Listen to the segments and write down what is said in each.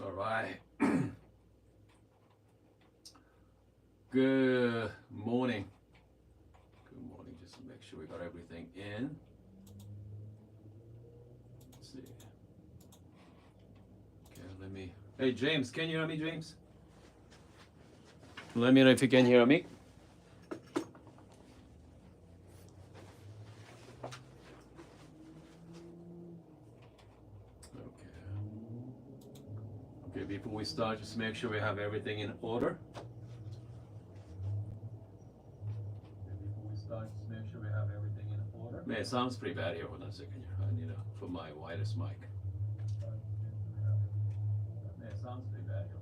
All right. Good morning. Good morning. Just to make sure we got everything in. Let's see. Okay, let me. Hey, James, can you hear me, James? Let me know if you can hear me. Okay, before we start, just make sure we have everything in order. Before we start, just make sure we have everything in order. Man, it sounds pretty bad here. Hold on a second. I need to put my wireless mic. Man, it sounds pretty bad here.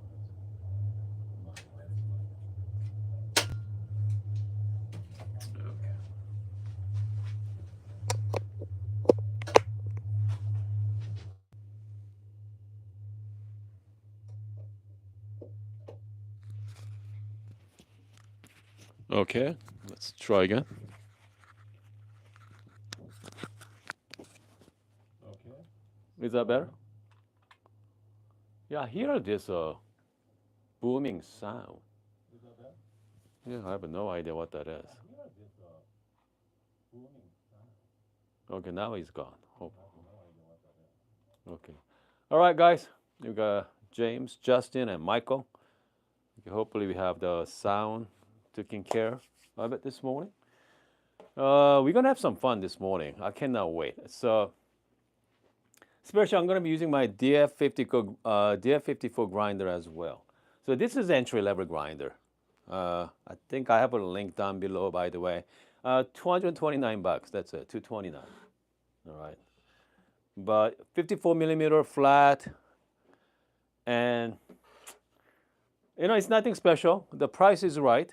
Okay. Okay, let's try again. Okay. Is that better? Yeah, I hear this booming sound. Is that better? Yeah, I have no idea what that is. I hear this booming sound. Okay, now he's gone. Oh. Okay. All right, guys. You got James, Justin, and Michael. Okay, hopefully we have the sound taken care of it this morning. We're gonna have some fun this morning. I cannot wait. So, especially I'm gonna be using my DF54 grinder as well. So this is entry level grinder. I think I have a link down below, by the way. 229 bucks. That's it. 229. All right. But 54 millimeter flat, and it's nothing special. The price is right.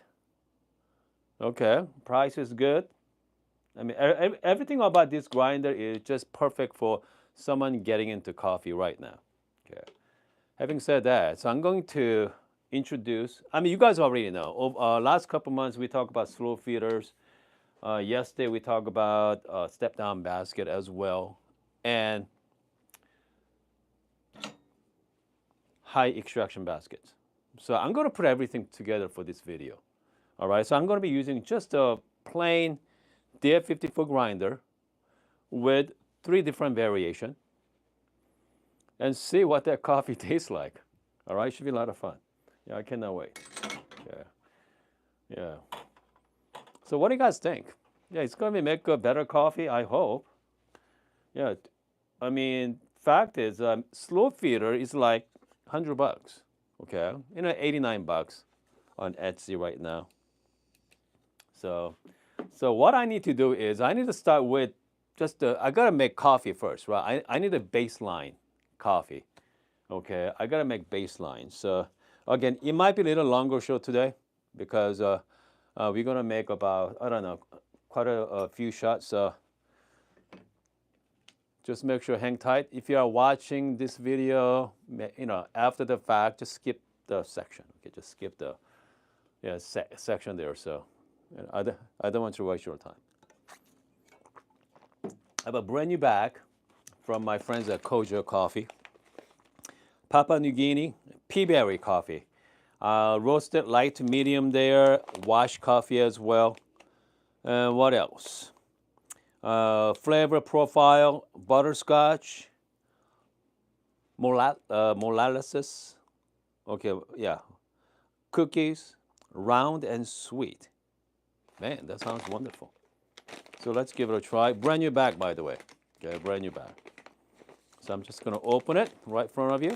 Okay, price is good. I mean, everything about this grinder is just perfect for someone getting into coffee right now. Okay. Having said that, so I'm going to introduce. I mean, you guys already know. Last couple months we talked about slow feeders. Yesterday we talked about step down basket as well, and high extraction baskets. So I'm going to put everything together for this video. All right. So I'm going to be using just a plain DF54 grinder with 3 different variations and see what that coffee tastes like. All right, should be a lot of fun. Yeah, I cannot wait. Yeah. So what do you guys think? Yeah, it's gonna make a better coffee, I hope. Yeah, I mean, fact is, slow feeder is like $100. Okay, 89 bucks on Etsy right now. So what I need to do is I need to start with I gotta make coffee first, right? I need a baseline coffee. Okay, I gotta make baseline. So again, it might be a little longer show today because we're gonna make about, I don't know, quite a few shots. So just make sure hang tight. If you are watching this video, after the fact, just skip the section. Okay, just skip the section there. So I don't want you to waste your time. I have a brand new bag from my friends at Kojo Coffee. Papua New Guinea Peaberry coffee. Roasted light to medium there. Washed coffee as well. And what else? Flavor profile, butterscotch, molasses. Okay, yeah. Cookies, round and sweet. Man, that sounds wonderful. So let's give it a try. Brand new bag, by the way. Okay, brand new bag. So I'm just gonna open it right in front of you.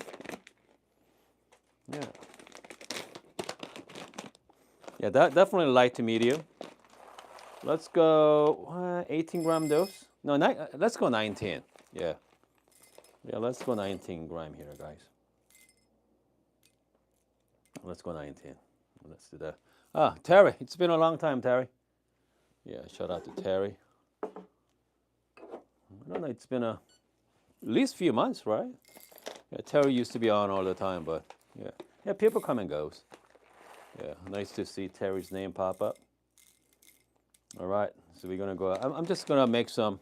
Yeah, that definitely light to medium. Let's go 18 gram dose. No, let's go 19. Yeah, let's go 19 gram here, guys. Let's go 19. Let's do that. Ah, Terry, it's been a long time, Terry. Yeah, shout out to Terry. I don't know, it's been at least few months, right? Yeah, Terry used to be on all the time, but yeah, people come and goes. Yeah, nice to see Terry's name pop up. All right, so we're gonna go. I'm just gonna make some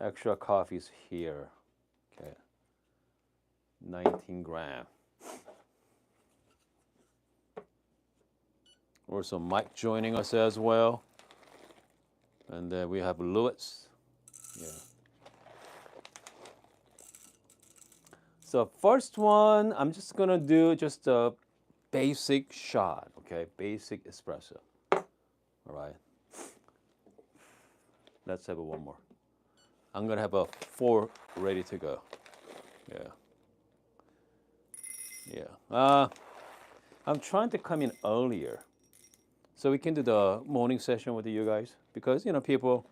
extra coffees here. Okay, 19 gram. Also Mike joining us as well. And then we have Lewis. Yeah. So first one, I'm just gonna do just a basic shot, okay? Basic espresso. All right. Let's have one more. I'm gonna have a 4 ready to go. Yeah. Yeah. I'm trying to come in earlier so we can do the morning session with you guys because people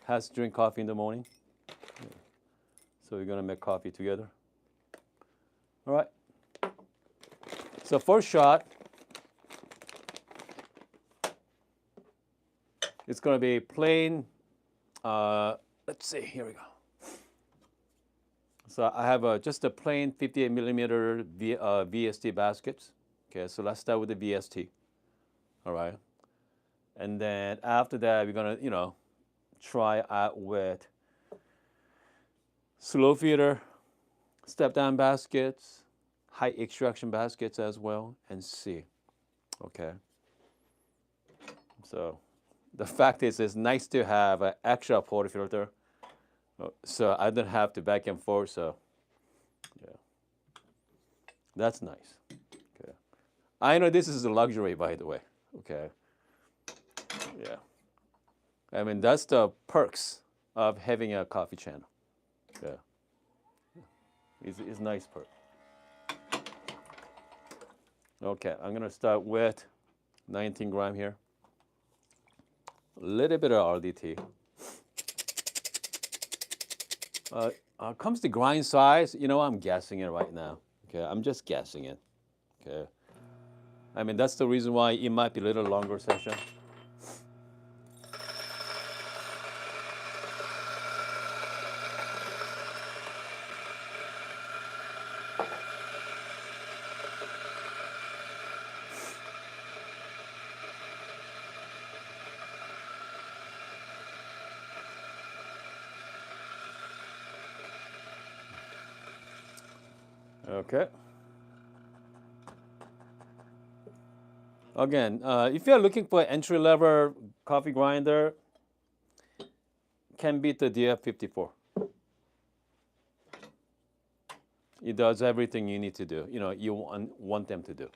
has to drink coffee in the morning. Yeah. So we're gonna make coffee together. All right. So first shot, it's gonna be plain. Let's see. Here we go. So I have just a plain 58 millimeter VST baskets. Okay, so let's start with the VST. All right. And then after that, we're gonna, try out with slow feeder, step down baskets, high extraction baskets as well, and see. Okay. So the fact is, it's nice to have an extra portafilter, so I don't have to back and forth. So yeah, that's nice. Okay. I know this is a luxury, by the way. Okay. Yeah. I mean, that's the perks of having a coffee channel. Yeah. It's nice perk. Okay, I'm gonna start with 19 gram here. A little bit of RDT. Comes to grind size, I'm guessing it right now. Okay, I'm just guessing it. Okay. I mean, that's the reason why it might be a little longer session. Okay. Again, if you're looking for an entry-level coffee grinder, can beat the DF54. It does everything you need to do. You want them to do.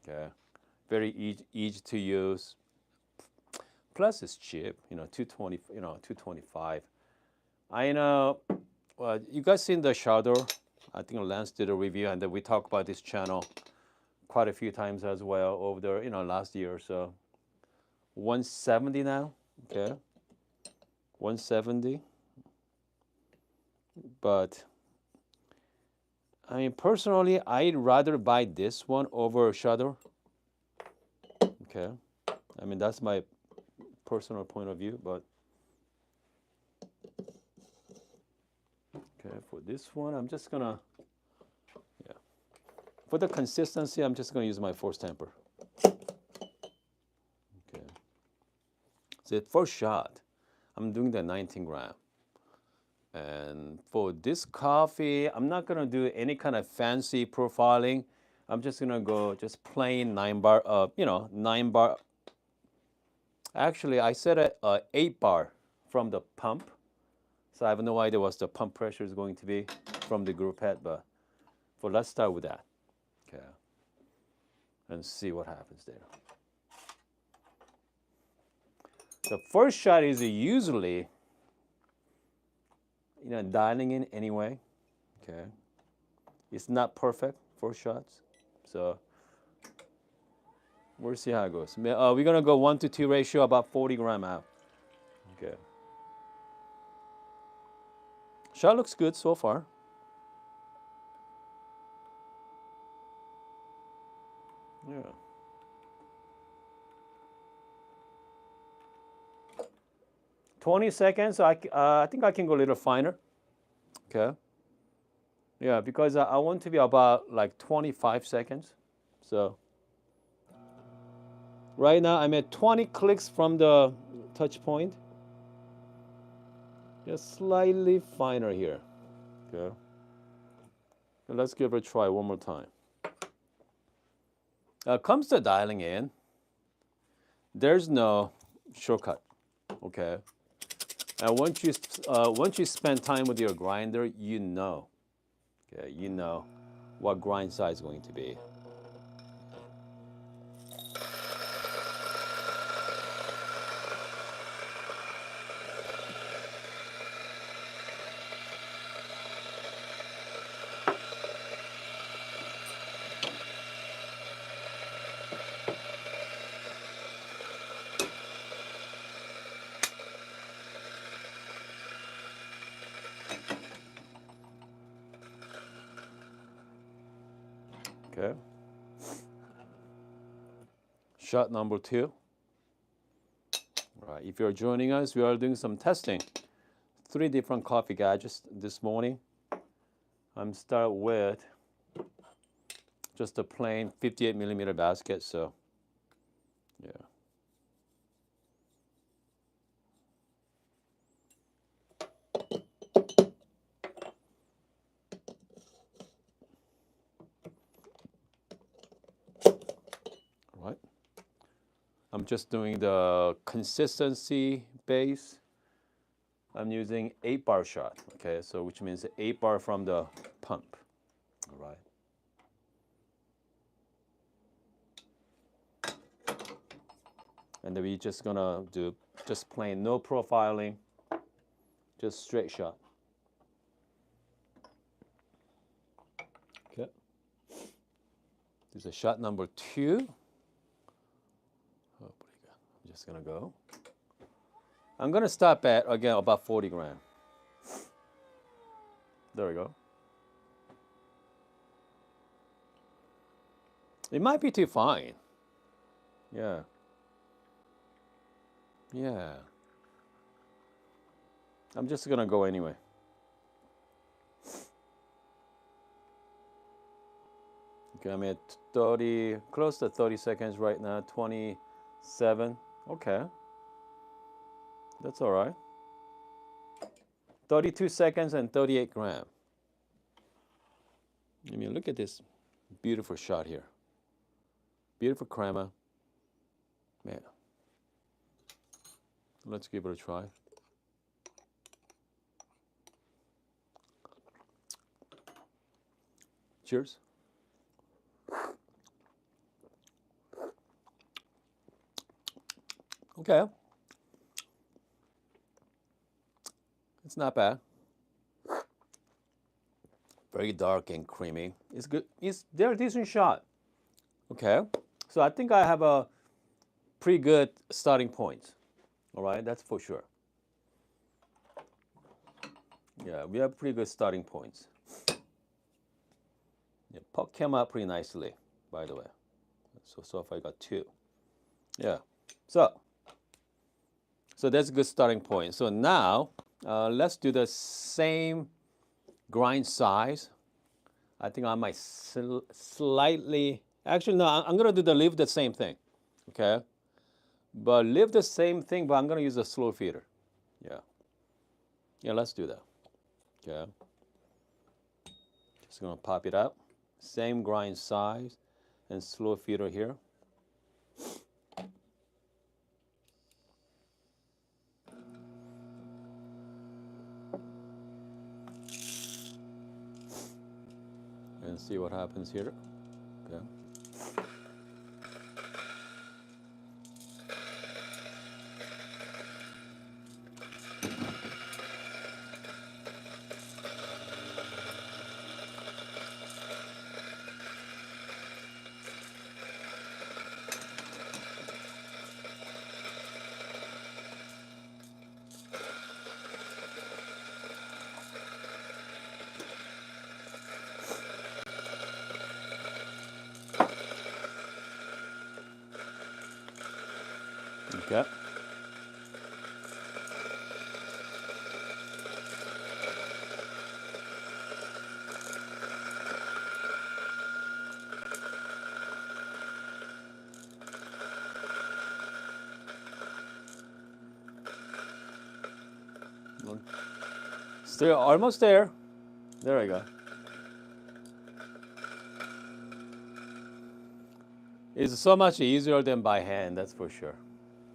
Okay. Very easy to use. Plus, it's cheap. 220. 225. I know. Well, you guys seen the shadow? I think Lance did a review, and then we talked about this channel quite a few times as well over the last year or so. 170 now. Okay. 170. But I mean, personally, I'd rather buy this one over Shadow. Okay. I mean, that's my personal point of view, but okay, for this one, I'm just gonna, yeah. For the consistency, I'm just gonna use my force temper. Okay. So first shot, I'm doing the 19 gram. And for this coffee, I'm not gonna do any kind of fancy profiling. I'm just gonna go just plain 9 bar, 9 bar. Actually, I set a 8 bar from the pump. So I have no idea what the pump pressure is going to be from the group head, but let's start with that. Okay. And see what happens there. The first shot is usually dialing in anyway. Okay. It's not perfect, first shots. So we'll see how it goes. We're gonna go 1 to 2 ratio, about 40 gram out. Okay. Shot looks good so far. Yeah. "20 seconds, I think I can go a little finer. Okay. Yeah, because I want to be about like 25 seconds. So right now I'm at 20 clicks from the touch point. Just slightly finer here. Okay. And let's give it a try one more time. Comes to dialing in. There's no shortcut, okay? And once you spend time with your grinder, you know, okay, you know what grind size is going to be. Okay. Shot number 2. All right. If you're joining us, we are doing some testing. 3 different coffee gadgets this morning. I'm start with just a plain 58 millimeter basket. So, yeah. All right. I'm just doing the consistency base. I'm using 8-bar shot, okay? So which means 8-bar from the pump, all right? And then we're just gonna do just plain, no profiling, just straight shot. Okay. This is shot number 2. Oh, I'm just gonna go. I'm gonna stop at, again, about 40 gram. There we go. It might be too fine. Yeah. Yeah. I'm just gonna go anyway. Okay, I'm at 30, close to 30 seconds right now, 27. Okay. That's all right. 32 seconds and 38 gram. I mean, look at this beautiful shot here. Beautiful crema. Man. Let's give it a try. Cheers. Okay. It's not bad. Very dark and creamy. It's good. They're a decent shot. Okay. So I think I have a pretty good starting point. All right, that's for sure. Yeah, we have pretty good starting points. Yeah, puck came out pretty nicely, by the way. So far I got 2. Yeah. So that's a good starting point. So now let's do the same grind size. I think I might slightly, actually no, I'm gonna leave the same thing, okay? But leave the same thing, but I'm gonna use a slow feeder. Yeah. Yeah, let's do that. Okay. Just gonna pop it out. Same grind size and slow feeder here. And see what happens here. Okay. Okay. Still almost there. There we go. It's so much easier than by hand, that's for sure.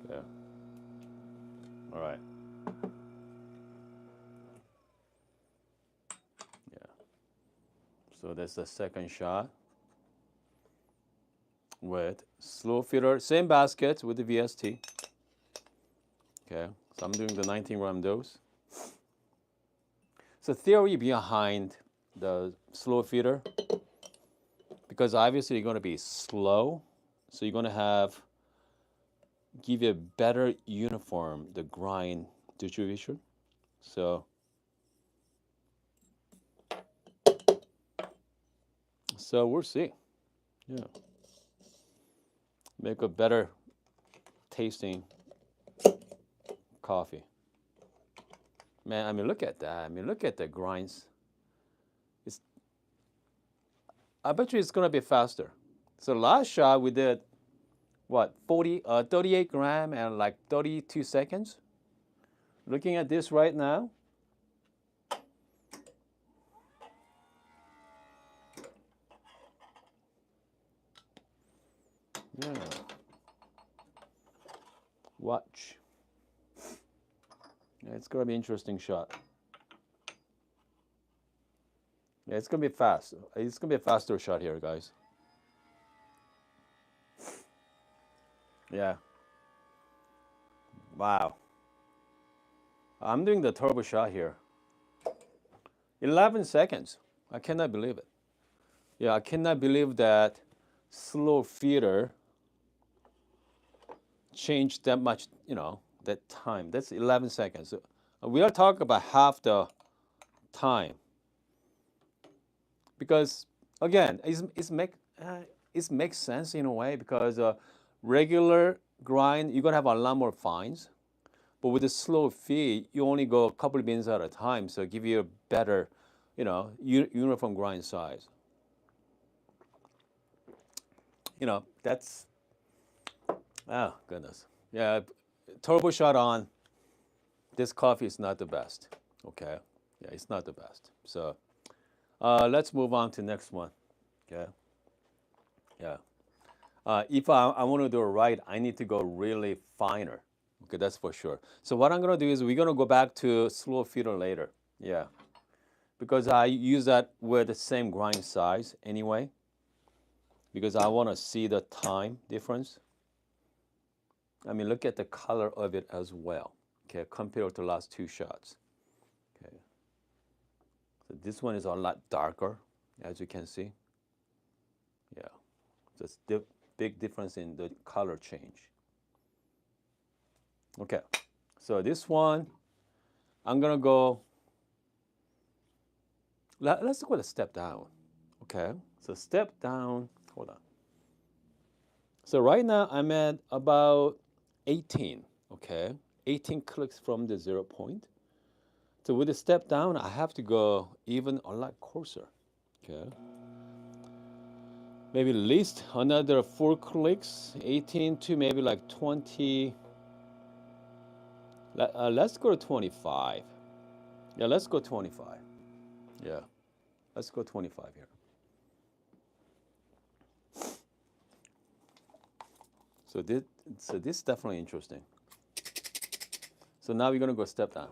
Yeah. All right. Yeah. So that's the second shot with slow feeder, same basket with the VST. Okay. So I'm doing the 19-gram dose. So theory behind the slow feeder, because obviously you're going to be slow, so you're going to have give you a better uniform the grind distribution. So we'll see. Yeah. Make a better tasting coffee. Man, I mean, look at that. I mean, look at the grinds. It's, I bet you it's gonna be faster. So last shot we did what 38 gram and like 32 seconds. Looking at this right now. Yeah. Watch. Yeah, it's gonna be an interesting shot. Yeah, it's gonna be fast. It's gonna be a faster shot here, guys. Yeah. Wow. I'm doing the turbo shot here. 11 seconds. I cannot believe it. Yeah, I cannot believe that slow feeder changed that much, that time. That's 11 seconds. We are talking about half the time. Because, again, it makes sense in a way because regular grind, you're going to have a lot more fines. But with the slow feed, you only go a couple of beans at a time, so give you a better, uniform grind size. That's, oh, goodness. Yeah, turbo shot on, this coffee is not the best, okay? Yeah, it's not the best. So let's move on to next one, okay? Yeah. If I want to do it right, I need to go really finer. Okay, that's for sure. So what I'm going to do is we're going to go back to slow feeder later. Yeah. Because I use that with the same grind size anyway. Because I want to see the time difference. I mean, look at the color of it as well. Okay, compared to the last two shots. Okay. So this one is a lot darker, as you can see. Yeah. Just big difference in the color change. Okay, so this one, I'm gonna go, let's go a step down. Okay, so step down, hold on. So right now I'm at about 18, okay? 18 clicks from the 0 point. So with the step down, I have to go even a lot closer, okay? Maybe at least another 4 clicks, 18 to maybe like 20. Let's go to 25. Yeah, let's go 25. Yeah, let's go 25 here. So this is definitely interesting. So now we're gonna go step down.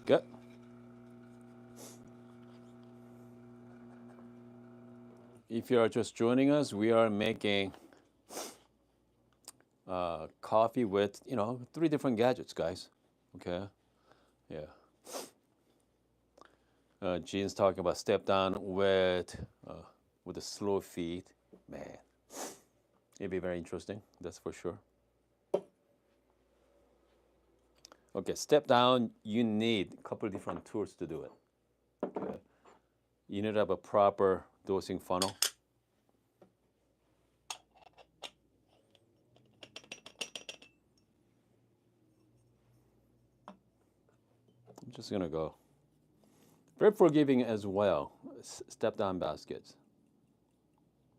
Good. If you are just joining us, we are making coffee with 3 different gadgets, guys. Okay. Yeah. Gene's talking about step down with a slow feed. Man, it'd be very interesting. That's for sure. Okay, step down. You need a couple of different tools to do it. Okay. You need to have a proper dosing funnel. I'm just gonna go Very forgiving as well. Step down baskets.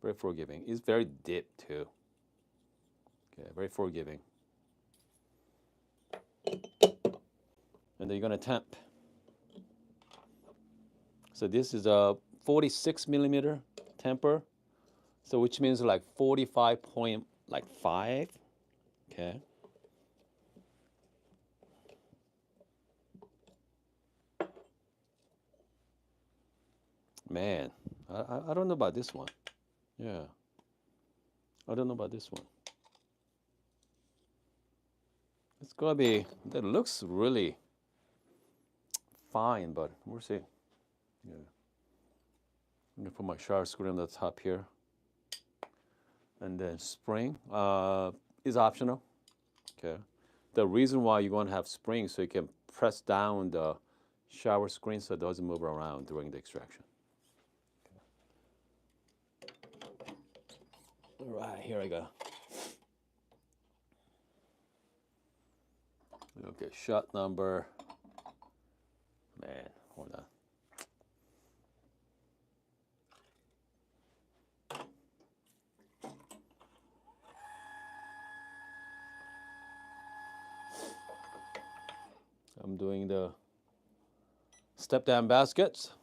Very forgiving. It's very deep too. Okay, very forgiving. And then you're gonna temp. So this is a 46 millimeter temper. So which means like 45.5. Okay. Man, I don't know about this one. Yeah. I don't know about this one. It's gonna be, that looks really fine, but we'll see. Yeah. I'm gonna put my shower screen on the top here. And then spring is optional. Okay. The reason why you're gonna have spring so you can press down the shower screen so it doesn't move around during the extraction. All right, here I go. Okay, shot number. Man, hold on. I'm doing the step down baskets.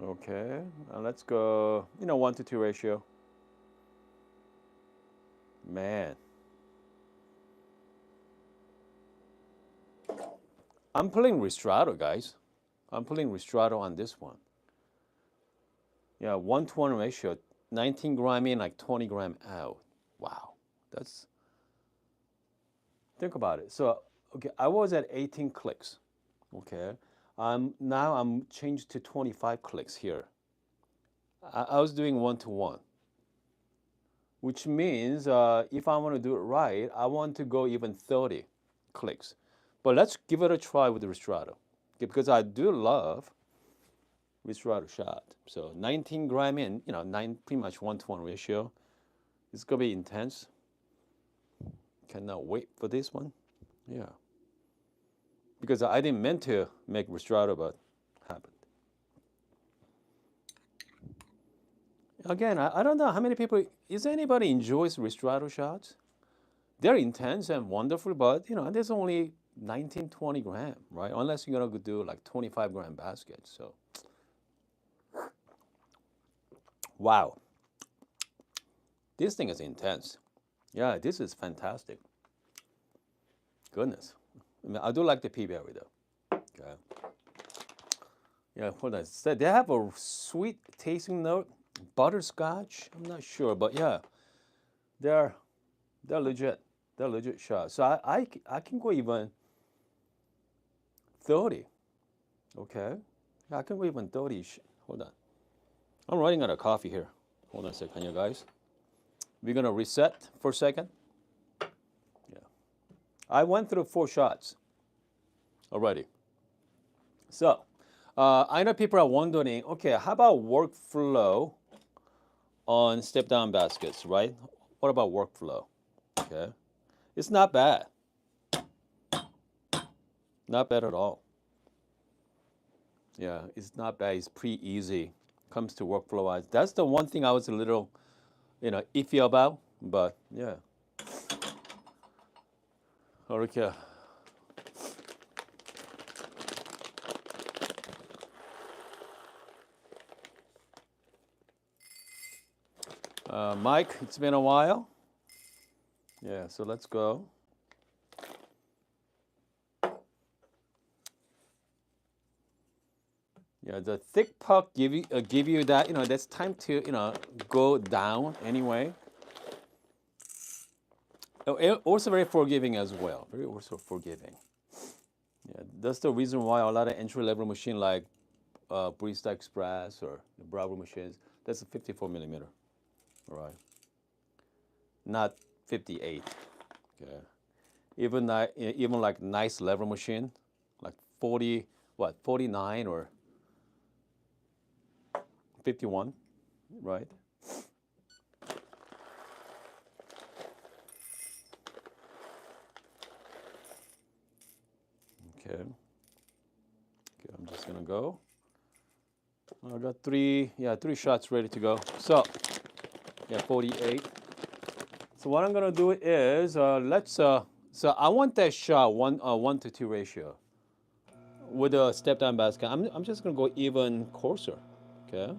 Okay, let's go, 1-to-2 ratio. Man. I'm pulling Ristrato, guys. I'm pulling Ristrato on this one. Yeah, 1-to-1 ratio, 19 gram in, like 20 gram out. Wow, that's, think about it. So, okay, I was at 18 clicks, okay? Now I'm changed to 25 clicks here. I was doing 1-to-1, which means if I want to do it right, I want to go even 30 clicks. But let's give it a try with the Ristrato, because I do love Ristrato shot. So 19 gram in, pretty much 1-to-1 ratio. It's gonna be intense. Cannot wait for this one. Yeah. Because I didn't mean to make Ristrato, but happened. Again, I don't know how many people, is anybody enjoys Ristrato shots? They're intense and wonderful, but there's only 19, 20 gram, right? Unless you're gonna do like 25 gram baskets. So, wow, this thing is intense. Yeah, this is fantastic. Goodness, I do like the peaberry though. Okay. Yeah, hold on. So they have a sweet tasting note, butterscotch. I'm not sure, but yeah, they're legit. They're legit shots. So I can go even 30. Okay, I can go even 30. Hold on. I'm running out of coffee here. Hold on a second, you guys. We're gonna reset for a second. Yeah, I went through 4 shots already. So I know people are wondering, okay, how about workflow on step down baskets, right? What about workflow? Okay, it's not bad. Not bad at all. Yeah, it's not bad. It's pretty easy. Comes to workflow wise. That's the one thing I was a little, iffy about. But yeah. Okay. Mike, it's been a while. Yeah, so let's go. Yeah, the thick puck give you that, that's time to, go down anyway. Also very forgiving as well. Very also forgiving. Yeah, that's the reason why a lot of entry-level machine like Barista Express or the Bravo machines, that's a 54 millimeter, all right? Not 58. Okay. Even like nice lever machine, like 40, what, 49 or 51, right? Okay. Okay, I'm just gonna go. I got three shots ready to go. So, yeah, 48. So what I'm gonna do is so I want that shot 1 to 2 ratio with a step down basket. I'm just gonna go even coarser. Okay.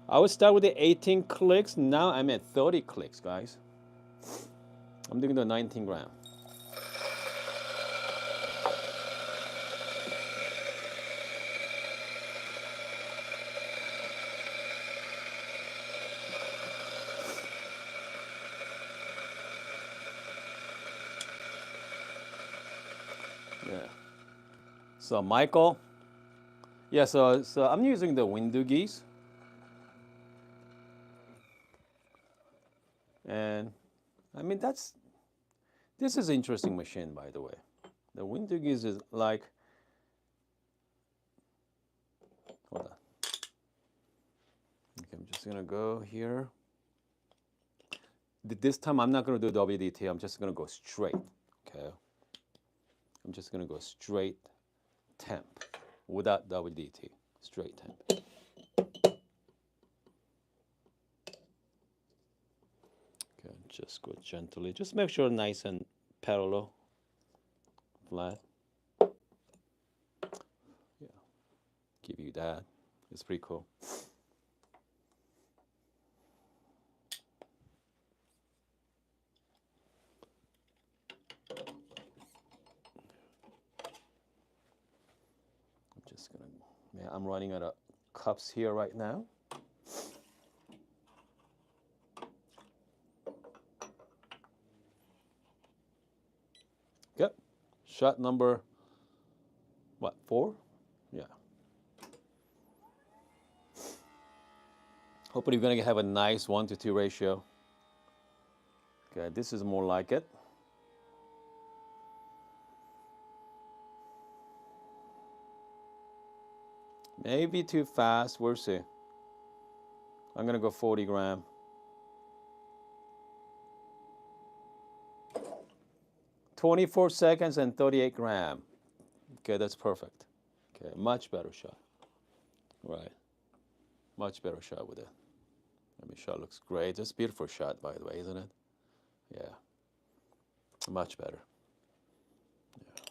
I would start with the 18 clicks. Now I'm at 30 clicks, guys. I'm doing the 19 gram. Yeah. So Michael. Yeah. So I'm using the Windoogies. And I mean this is an interesting machine, by the way. The Windoogies is like, hold on. Okay, I'm just gonna go here. This time I'm not gonna do WDT. I'm just gonna go straight. Okay. I'm just gonna go straight temp without WDT. Straight temp. Okay, just go gently. Just make sure nice and parallel, flat. Yeah, give you that. It's pretty cool. I'm just gonna. Yeah, I'm running out of cups here right now. Yep. Shot number, what, 4? Yeah. Hopefully you're gonna have a nice 1 to 2 ratio. Okay, this is more like it. Maybe too fast, we'll see. I'm gonna go 40 gram. 24 seconds and 38 gram. Okay, that's perfect. Okay, much better shot. Right. Much better shot with it. I mean, shot looks great. It's a beautiful shot, by the way, isn't it? Yeah. Much better. Yeah.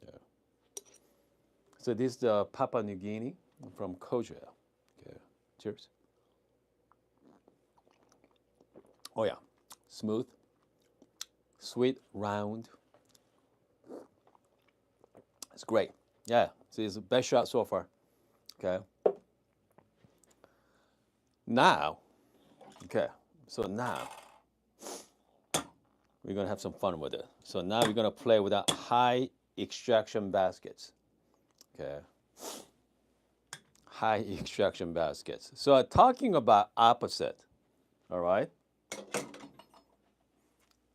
Yeah. So this is the Papua New Guinea from Korea. Okay. Cheers. Oh yeah. Smooth. Sweet, round. It's great. Yeah. So it's the best shot so far. Okay. Now, okay. So now we're gonna have some fun with it. So now we're gonna play with our high extraction baskets. Okay. High extraction baskets. So talking about opposite, all right?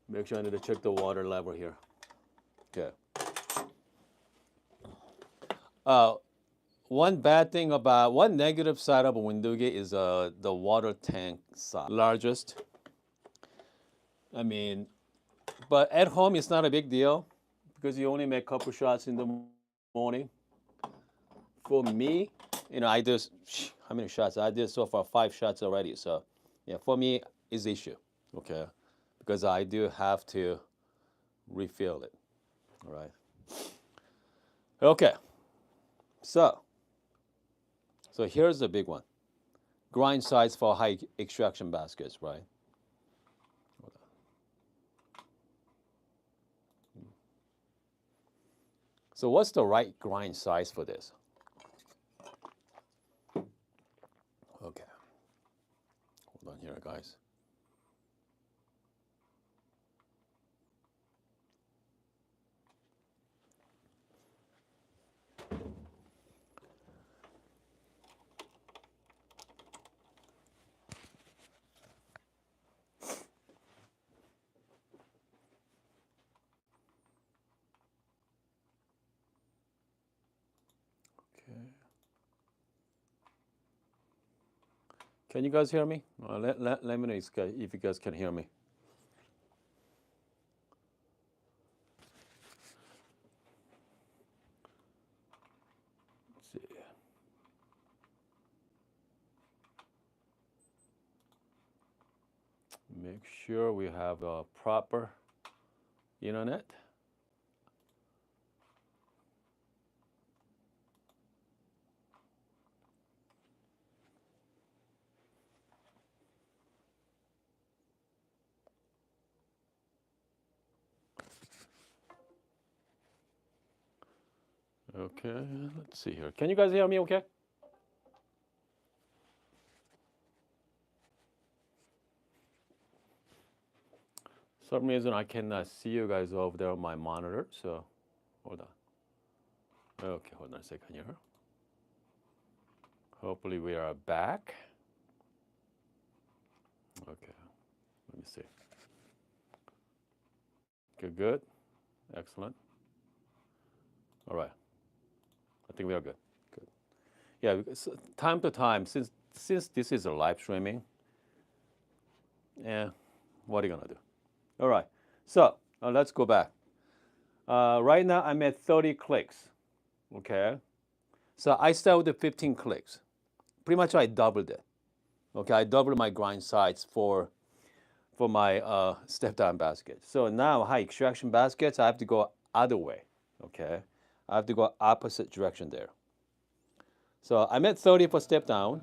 Make sure I need to check the water level here. Okay. One negative side of a Windoogie is the water tank size. Largest. I mean, but at home it's not a big deal because you only make a couple shots in the morning. For me, I do, how many shots? I did so far 5 shots already. So, yeah, for me, it's the issue, okay? Because I do have to refill it, all right? Okay, so here's the big one. Grind size for high extraction baskets, right? So what's the right grind size for this? Okay, hold on here, guys. Can you guys hear me? Let me know if you guys can hear me. Let's see. Make sure we have a proper internet. Okay, let's see here. Can you guys hear me okay? For some reason I cannot see you guys over there on my monitor, so hold on. Okay, hold on a second here. Hopefully we are back. Okay, let me see. Okay, good. Excellent. All right. I think we are good. Good. Yeah, because time to time, since this is a live streaming, yeah, what are you gonna do? All right. So let's go back. Right now I'm at 30 clicks. Okay. So I started with 15 clicks. Pretty much I doubled it. Okay, I doubled my grind size for my step down basket. So now high extraction baskets, I have to go other way. Okay, I have to go opposite direction there. So I'm at 30 for step down.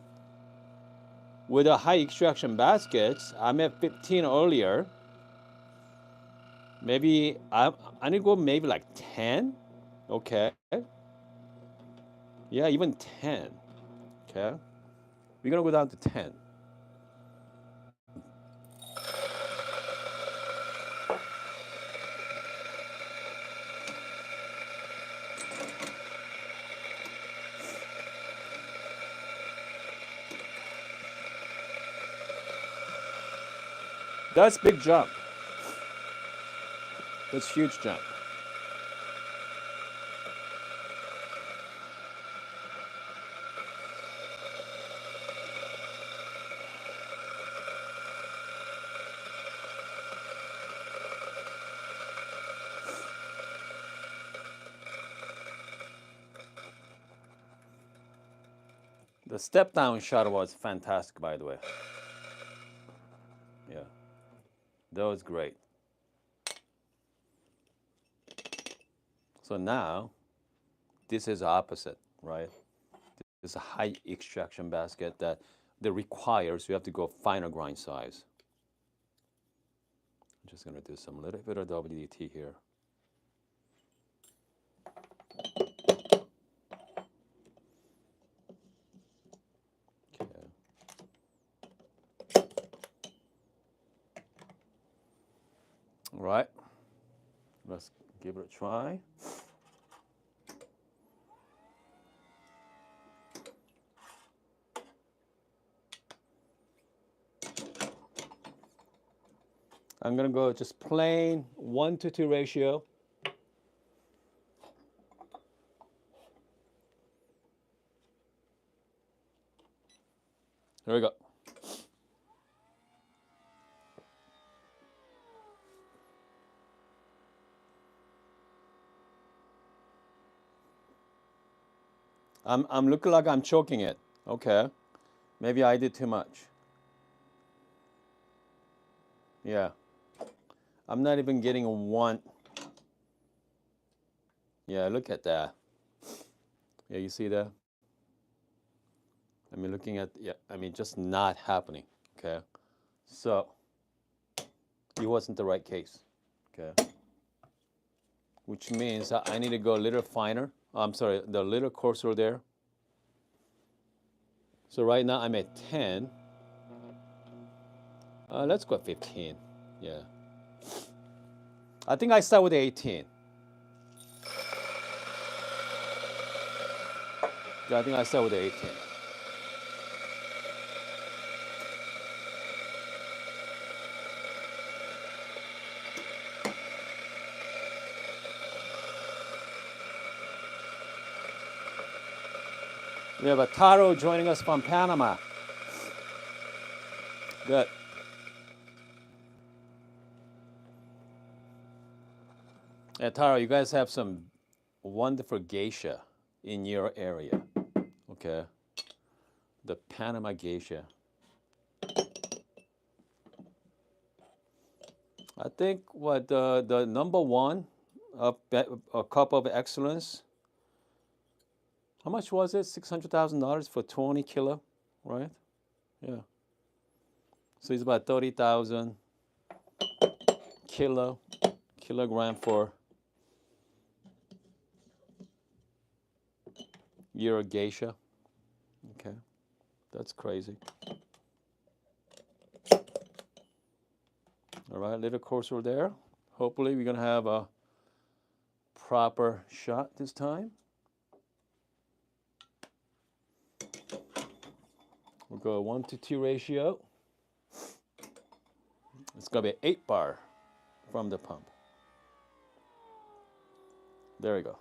With a high extraction baskets, I'm at 15 earlier. Maybe I need to go maybe like 10. Okay. Yeah, even 10. Okay. We're gonna go down to 10. That's big jump. That's huge jump. The step down shot was fantastic, by the way. Yeah, that was great. So now, this is opposite, right? This is a high extraction basket that requires you have to go finer grind size. I'm just gonna do some little bit of WDT here. Okay. All right, let's give it a try. I'm gonna go just plain 1-to-2 ratio. Here we go. I'm looking like I'm choking it. Okay, maybe I did too much. Yeah, I'm not even getting a 1. Yeah, look at that. Yeah, you see that? I mean, looking at, yeah, I mean, just not happening, okay? So, it wasn't the right case, okay? Which means I need to go a little finer. I'm sorry, the little coarser there. So right now I'm at 10. Let's go 15, yeah. I think I start with 18. Yeah, I think I start with 18. We have a Taro joining us from Panama. Good. And Tara, you guys have some wonderful geisha in your area. Okay. The Panama geisha. I think what the number one a cup of excellence. How much was it? $600,000 for 20 kilo, right? Yeah. So it's about 30,000 kilogram for your geisha. Okay, that's crazy. All right, little cursor there. Hopefully we're gonna have a proper shot this time. We'll go 1-to-2 ratio. It's gonna be 8 bar from the pump. There we go.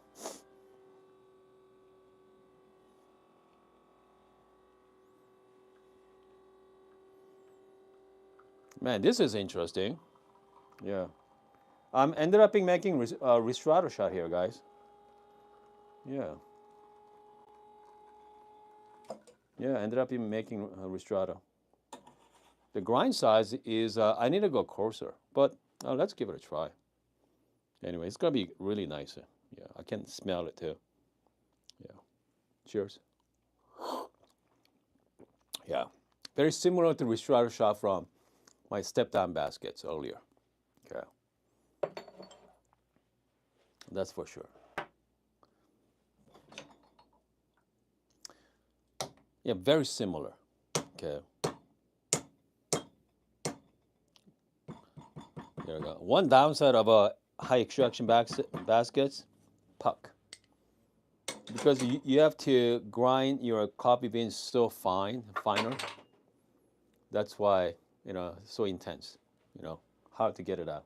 Man, this is interesting. Yeah. I'm ended up making Ristrato shot here, guys. Yeah. Yeah, ended up making Ristrato. The grind size is, I need to go coarser, but let's give it a try. Anyway, it's gonna be really nice. Yeah, I can smell it too. Yeah. Cheers. Yeah. Very similar to Ristrato shot from my step-down baskets earlier. Okay. That's for sure. Yeah, very similar. Okay. There we go. One downside of a high extraction baskets, puck. Because you have to grind your coffee beans so finer. That's why, so intense, hard to get it out.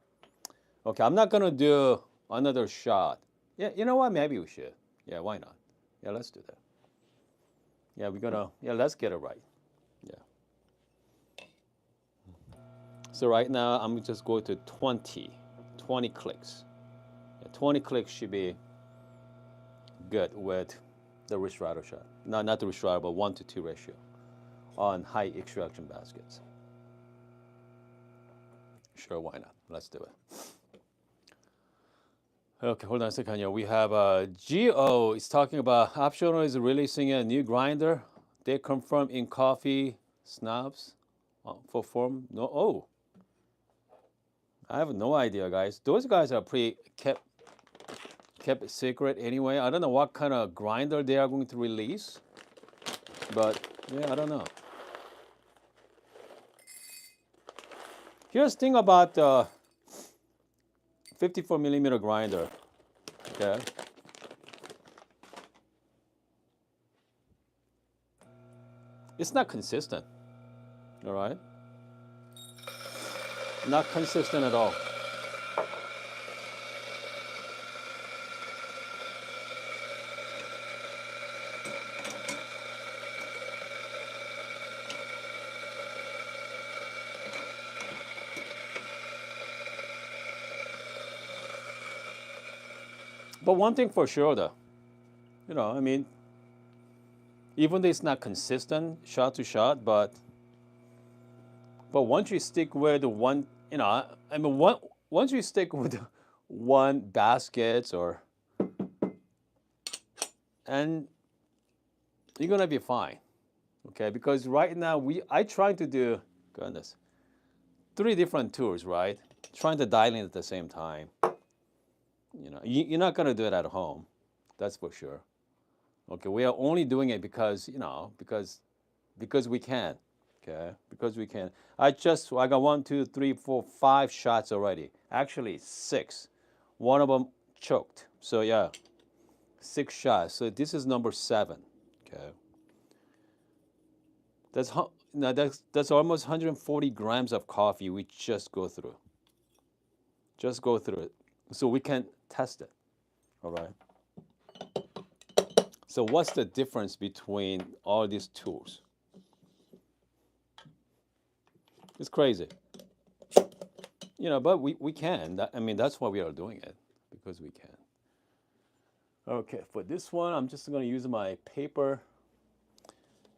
Okay, I'm not gonna do another shot. Yeah, you know what? Maybe we should. Yeah, why not? Yeah, let's do that. Yeah, let's get it right. Yeah. So right now, I'm just going to 20 clicks. Yeah, 20 clicks should be good with the Ristrato shot. No, not the Ristrato, but 1-to-2 ratio on high extraction baskets. Sure, why not? Let's do it. Okay, hold on a second here. We have Geo is talking about Optional is releasing a new grinder. They confirm in coffee snobs for form. No, I have no idea, guys. Those guys are pretty kept secret anyway. I don't know what kind of grinder they are going to release, but yeah, I don't know. Here's the thing about the 54 millimeter grinder. Okay. It's not consistent. All right. Not consistent at all. But one thing for sure, though, I mean, even though it's not consistent shot to shot, but once you stick with one, once you stick with one basket and you're gonna be fine, okay? Because right now I try to do, goodness, 3 different tours, right? Trying to dial in at the same time. You're not gonna do it at home, that's for sure. Okay, we are only doing it because because we can. Okay, because we can. I got 1, 2, 3, 4, 5 shots already. Actually 6. One of them choked. So yeah, 6 shots. So this is number 7. Okay. That's almost 140 grams of coffee we just go through. Just go through it, so we can test it. All right. So what's the difference between all these tools? It's crazy. But we can. I mean, that's why we are doing it, because we can. Okay, for this one, I'm just going to use my paper.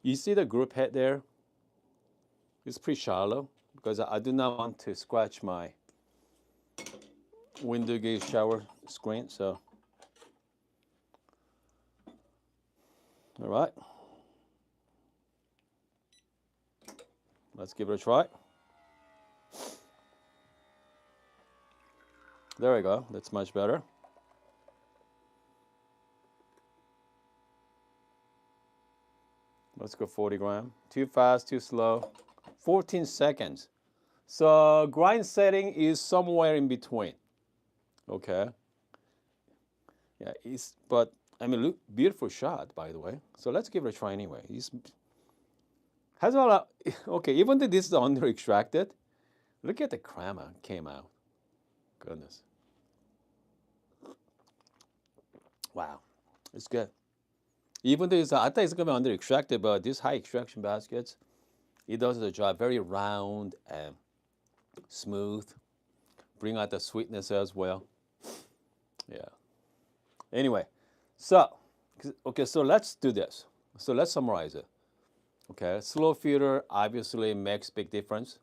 You see the group head there? It's pretty shallow because I do not want to scratch my window gauge shower screen. So, all right, let's give it a try. There we go. That's much better. Let's go 40 gram. Too fast, too slow. 14 seconds. So grind setting is somewhere in between. Okay. Yeah, but I mean, look, beautiful shot, by the way. So let's give it a try anyway. Has a lot. Okay, even though this is under extracted, look at the crema came out. Goodness. Wow, it's good. Even though I thought it's gonna be under extracted, but these high extraction baskets, it does the job. Very round and smooth. Bring out the sweetness as well. Yeah. Anyway, so okay, so let's do this. So let's summarize it. Okay, slow feeder obviously makes big difference.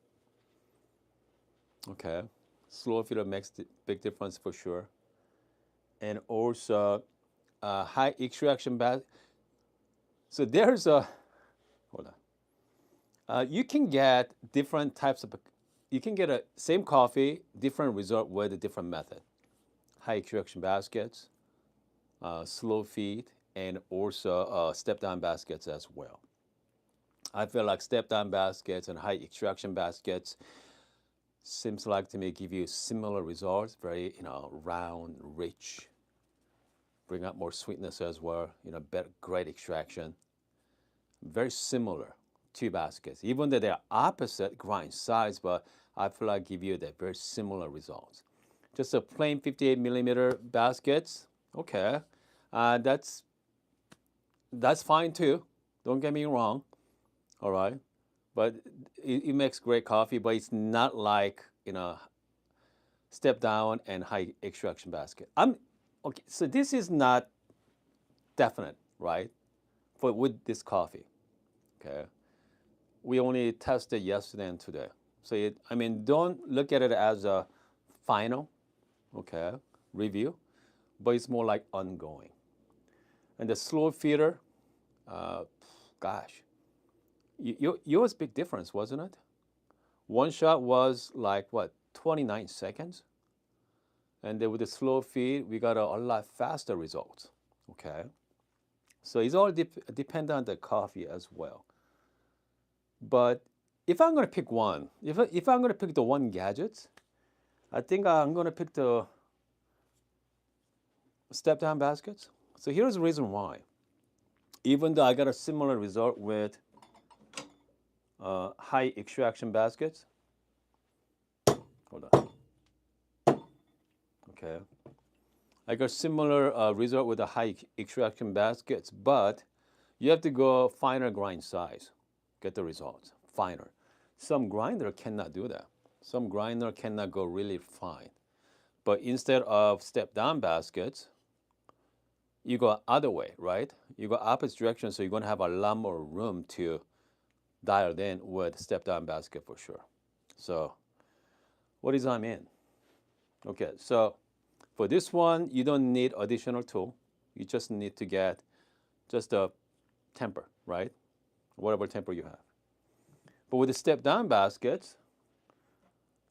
Okay, slow feeder makes big difference for sure. And also high extraction basket. So there's a hold on. You can get different types of. You can get a same coffee, different result with a different method. High extraction baskets, slow feed, and also step down baskets as well. I feel like step down baskets and high extraction baskets seems like to me give you similar results. Very round, rich, bring out more sweetness as well. Better, great extraction. Very similar two baskets, even though they're opposite grind size, but I feel like give you that very similar results. Just a plain 58 millimeter baskets, okay, that's fine too. Don't get me wrong, all right, but it makes great coffee, but it's not like step down and high extraction basket. I'm okay. So this is not definite, right? For with this coffee, okay. We only tested yesterday and today. So I mean, don't look at it as a final, okay, review, but it's more like ongoing. And the slow feeder, uh, gosh, yours big difference, wasn't it? One shot was like what, 29 seconds, and then with the slow feed, we got a lot faster results. Okay, so it's all depend on the coffee as well. But if I'm gonna pick one, if I'm gonna pick the one gadget, I think I'm gonna pick the step down baskets. So here's the reason why. Even though I got a similar result with high extraction baskets, hold on. Okay, I got similar result with the high extraction baskets, but you have to go finer grind size, get the results finer. Some grinder cannot do that. Some grinder cannot go really fine. But instead of step down baskets, you go other way, right? You go opposite direction, so you're gonna have a lot more room to dial in with step down basket for sure. So what is I mean? Okay, so for this one, you don't need additional tool. You just need to get just a temper, right? Whatever temper you have. But with the step down baskets,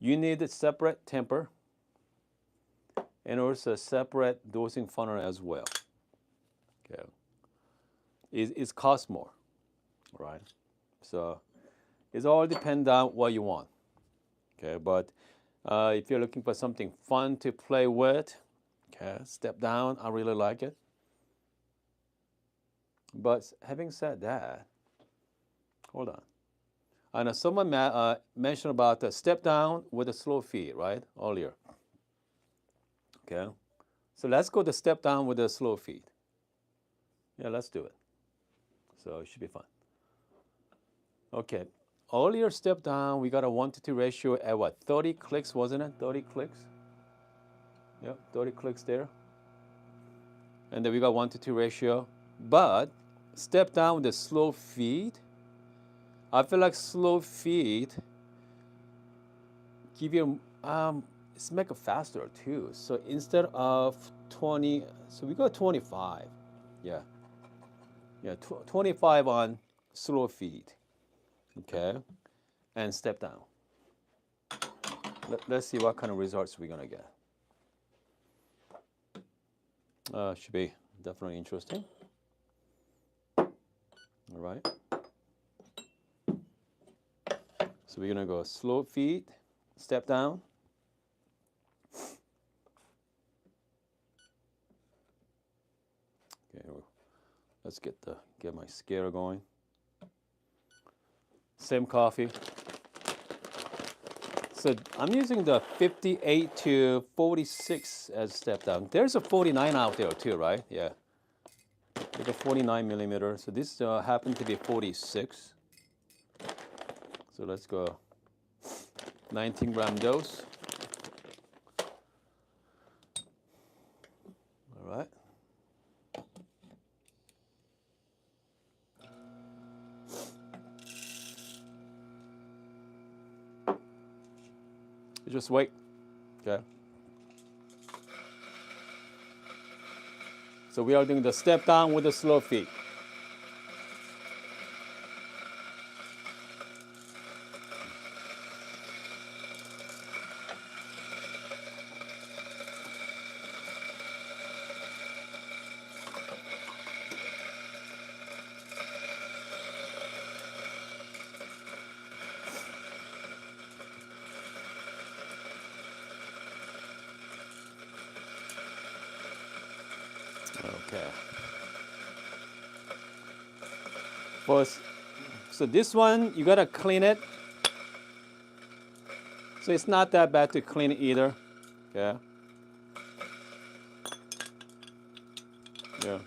you need a separate temper and also a separate dosing funnel as well. Okay, it costs more, right? So it's all depend on what you want. Okay, but if you're looking for something fun to play with, okay, step down. I really like it. But having said that, hold on. I know someone mentioned about the step down with a slow feed, right? Earlier. Okay. So let's go to step down with a slow feed. Yeah, let's do it. So it should be fun. Okay. earlier step down, we got a 1-to-2 ratio at what, 30 clicks, wasn't it? 30 clicks? Yep, 30 clicks there. And then we got 1-to-2 ratio. But step down with the slow feed. I feel like slow feed give you, it's make it faster too. So instead of 20, so we got 25. Yeah. Yeah, 25 on slow feed. Okay. And step down. Let's see what kind of results we're gonna get. Should be definitely interesting. All right. So we're gonna go slow feed, step down. Okay, let's get my scale going. Same coffee. So I'm using the 58 to 46 as step down. There's a 49 out there too, right? Yeah. Like a 49 millimeter. So this happened to be 46. So let's go 19-gram dose. All right. You just wait. Okay. So we are doing the step down with the slow feed. Okay. First, so this one, you gotta clean it. So it's not that bad to clean it either. Okay. Yeah.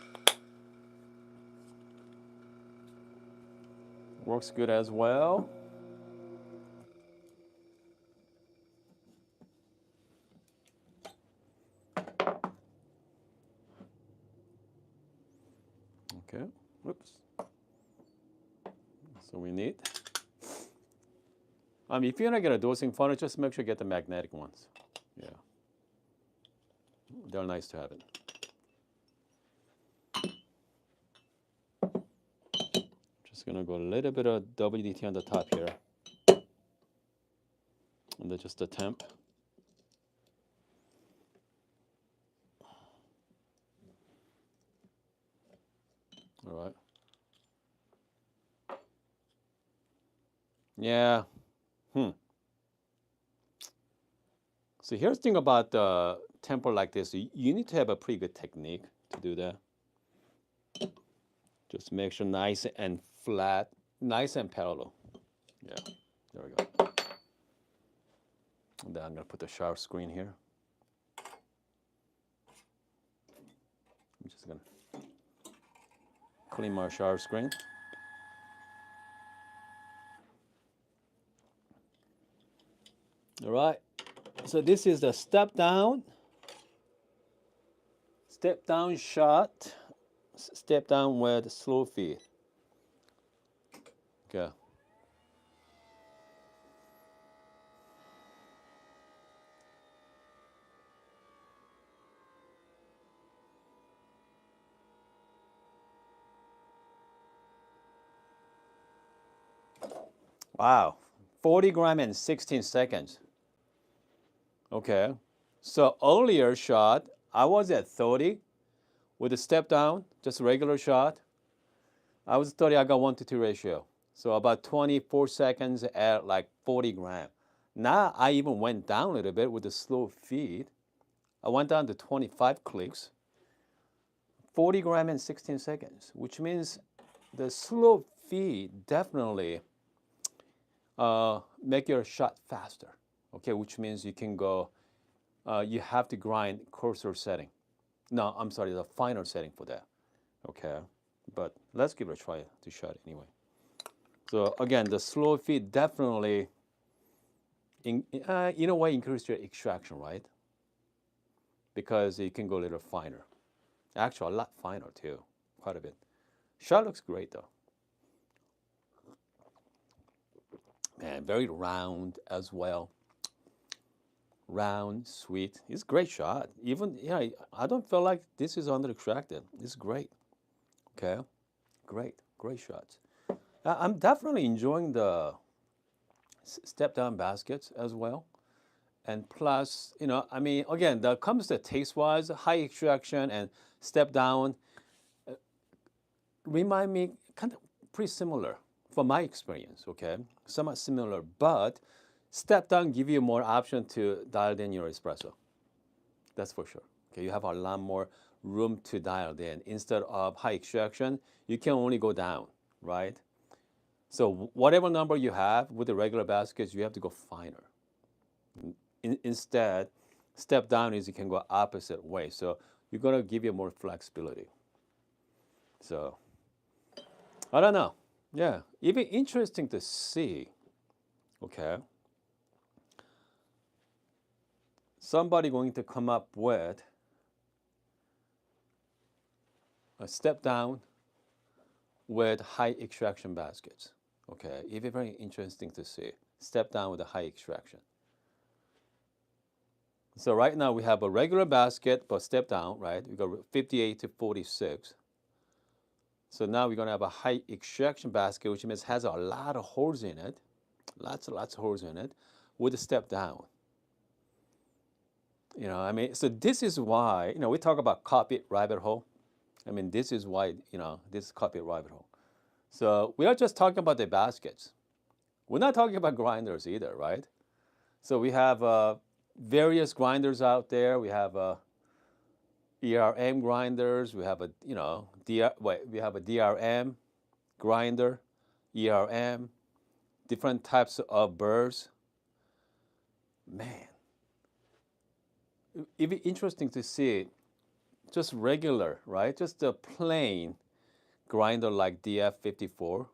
Works good as well. Okay. Oops. So we need. If you're gonna get a dosing funnel, just make sure you get the magnetic ones. Yeah. They're nice to have it. Just gonna go a little bit of WDT on the top here. And then just the temp. All right. Yeah. So here's the thing about the temper like this. You need to have a pretty good technique to do that. Just make sure nice and flat, nice and parallel. Yeah, there we go. And then I'm gonna put the shower screen here. I'm just gonna clean my shower screen. All right, so this is the step down shot, step down with slow feed. Okay. Wow, 40 gram in 16 seconds. Okay, so earlier shot, I was at 30 with a step down, just regular shot. I was 30, I got 1-to-2 ratio. So about 24 seconds at like 40 gram. Now I even went down a little bit with the slow feed. I went down to 25 clicks, 40 gram in 16 seconds, which means the slow feed definitely make your shot faster. Okay, which means you can go, you have to grind coarser setting. No, I'm sorry, the finer setting for that. Okay, but let's give it a try to shot anyway. So again, the slow feed definitely, in a way, increase your extraction, right? Because it can go a little finer. Actually, a lot finer too, quite a bit. Shot looks great though. Man, very round as well. Round, sweet. It's a great shot. Even, yeah, I don't feel like this is under extracted. It's great. Okay, great shots. I'm definitely enjoying the step down baskets as well. And plus, I mean, again, that comes to taste wise, high extraction and step down remind me kind of pretty similar from my experience, okay? Somewhat similar, but step down give you more option to dial in your espresso. That's for sure. Okay, you have a lot more room to dial in. Instead of high extraction, you can only go down, right? So whatever number you have with the regular baskets, you have to go finer. Instead, step down is you can go opposite way. So you're gonna give you more flexibility. So I don't know. Yeah, it'd be interesting to see. Okay, somebody going to come up with a step down with high extraction baskets. Okay, it'd be very interesting to see. Step down with a high extraction. So right now we have a regular basket, but step down, right? We got 58 to 46. So now we're gonna have a high extraction basket, which means has a lot of holes in it, lots of holes in it, with a step down. I mean, so this is why, we talk about coffee rabbit hole. I mean, this is why, this is coffee rabbit hole. So we are just talking about the baskets. We're not talking about grinders either, right? So we have various grinders out there. We have ERM grinders. We have we have a DRM grinder, ERM, different types of burrs. Man, it'd be interesting to see just regular, right? Just a plain grinder like DF54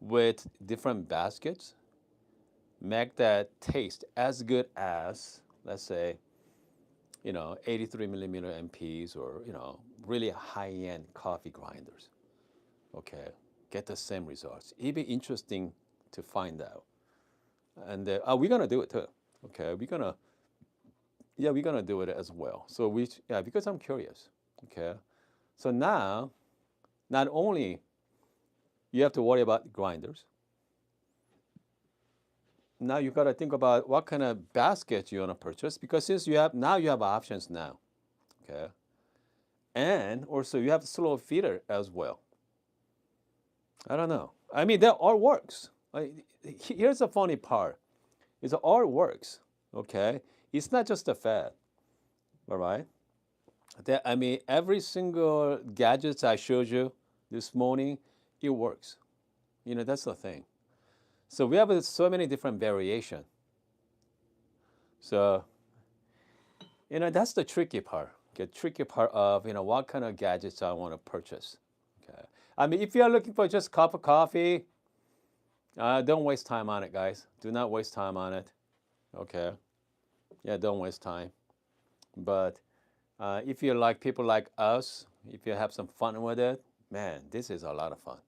with different baskets make that taste as good as, let's say, 83 millimeter MPs or, really high-end coffee grinders. Okay, get the same results. It'd be interesting to find out. And we're gonna do it too. Okay, we're gonna do it as well. So because I'm curious. Okay, so now, not only you have to worry about grinders, now you got to think about what kind of basket you want to purchase, because since you have options now, okay, and also you have slow feeder as well. I don't know. I mean, that all works. Here's the funny part: is it all works. Okay, it's not just a fad. All right. I mean, every single gadget I showed you this morning, it works. That's the thing. So we have so many different variations. So, that's the tricky part. The tricky part of, what kind of gadgets I want to purchase. Okay. I mean, if you are looking for just a cup of coffee, don't waste time on it, guys. Do not waste time on it. Okay. Yeah, don't waste time. But if you like people like us, if you have some fun with it, man, this is a lot of fun.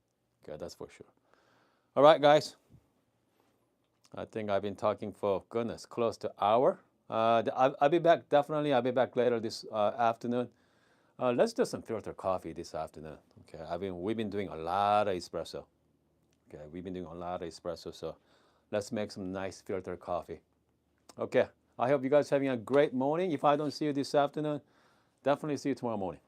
Okay, that's for sure. All right, guys. I think I've been talking for, goodness, close to an hour. I'll be back, definitely. I'll be back later this afternoon. Let's do some filter coffee this afternoon. Okay, we've been doing a lot of espresso. Okay, we've been doing a lot of espresso, so let's make some nice filter coffee. Okay, I hope you guys are having a great morning. If I don't see you this afternoon, definitely see you tomorrow morning.